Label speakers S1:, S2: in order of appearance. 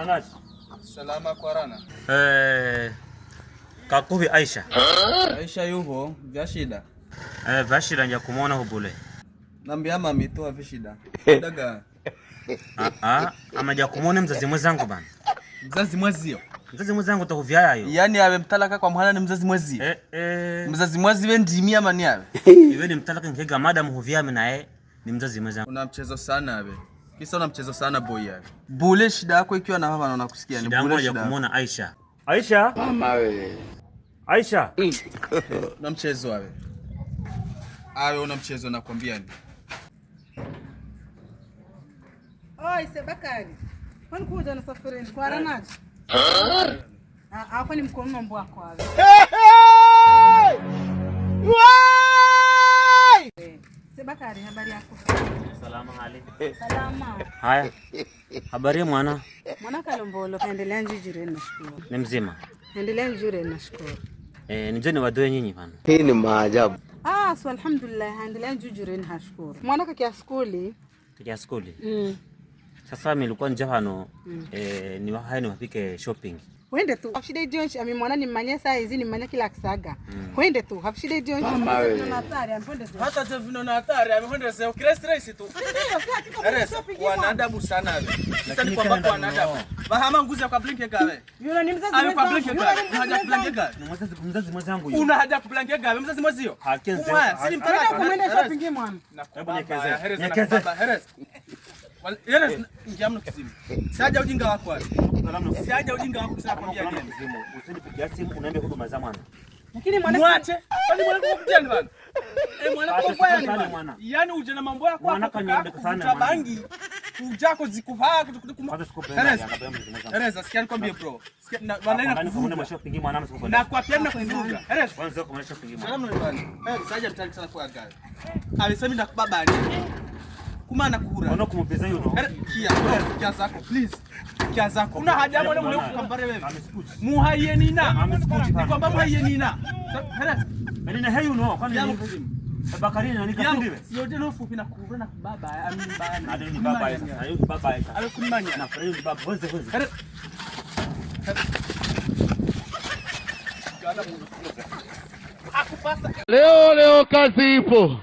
S1: Mwanaji.
S2: Salama kwa rana.
S1: Kakuvi Aisha.
S2: Aisha yuho vya shida.
S1: Vya shida nja kumuona hubule.
S2: Nambia mami toa vishida. Daga.
S1: Amaja kumuona mzazi mwenzangu bana.
S2: Mzazi mwezio.
S1: Mzazi mwenzangu tokuvyaya yo.
S2: Yaani awe mtalaka kwa mwana ni mzazi mwezi. Mzazi mwezi we ndimia mani awe.
S1: Iwe ni mtalaka nkega madam huvyame nae ni mzazi mwenzangu.
S2: Una mchezo sana awe. Kisa una mchezo sana boy awe. Bule shida yako ikiwa na mama naona kusikia ni bule
S1: shida. Kumuona Aisha. Aisha?
S2: Mama we.
S1: Aisha.
S2: Una mchezo awe. Awe una mchezo nakwambia ni.
S3: Oi, Sebakari. Kwani kuja na safari kwa ranaji? Hapo ni mkono mbwa kwa wewe. Sebakari, habari yako?
S1: Salama hali.
S3: Salama.
S1: Haya. Habari mwana?
S3: Mwana Kalombolo kaendelea njijire nashukuru.
S1: Ni mzima.
S3: Endelea njijire nashukuru.
S1: Nijeni wadoe nyinyi bana.
S4: Hii ni maajabu.
S3: So alhamdulillah endelea njijire nashukuru. Mwana kakia skuli?
S1: Kakia skuli. Sasa mimi nilikuwa nje hano ni wahani wapike shopping.
S3: Wende tu. Hafshide Jones amemwona ni manya saa hizi ni manya kila kisaga. Wende tu. Hafshide Jones na hatari amponde sasa.
S2: Hata Jevino na hatari amponde sasa. Ukiresi tu. Eresa wanadabu sana wewe. Sasa ni kwamba kwa wanadabu. Bahama nguzi kwa blinke gawe.
S3: Yule ni mzazi
S2: mwenzangu. Kwa blinke gawe. Haja blinke gawe.
S1: Ni mzazi mwenzangu yule.
S2: Una haja blinke gawe mzazi mwenzio?
S1: Hakenze.
S3: Sisi mtaka kumwenda shopping mwana.
S2: Hebu nyekeze. Hereza. Yeye ngiamno kizimu. Siaja ujinga wako wapi? Siaja ujinga wako sasa kwambia nini?
S1: Kizimu. Usinipigia simu unaambia huduma za mwana.
S3: Lakini mwana
S2: mwache. Kwani mwana kukutia ni bana? Mwana kufanya ni bana. Yaani uje na mambo yako
S1: mwana kanyonde sana
S2: bangi. Ujako zikuvaa Hereza sikia nikwambie bro. Sikia wanaenda kufunga
S1: shopping mwana msiko.
S2: Na kwa pia na kufunga. Hereza
S1: kwanza kwa shopping mwana.
S2: Salamu alaykum. Siaja mtani sana kwa gari. Alisema ndakubaba ni. Kumana kuhura.
S1: Ono kumupeza yuno.
S2: Kia zako please. Kia zako. Una haja mwana mule kukambare wewe. Muhayenina. Ni kwamba muhayenina. Hereza.
S1: Menina heyu no. Kwani ni Bakari ni nikafundiwe.
S2: Yote no fupi na kuhura na baba. Amini baba.
S1: Ndio ni baba sasa. Hayo ni baba sasa.
S2: Ale kunimanya.
S1: Na fremu ni baba. Honze.
S2: Akupasa.
S4: Leo kazi ipo.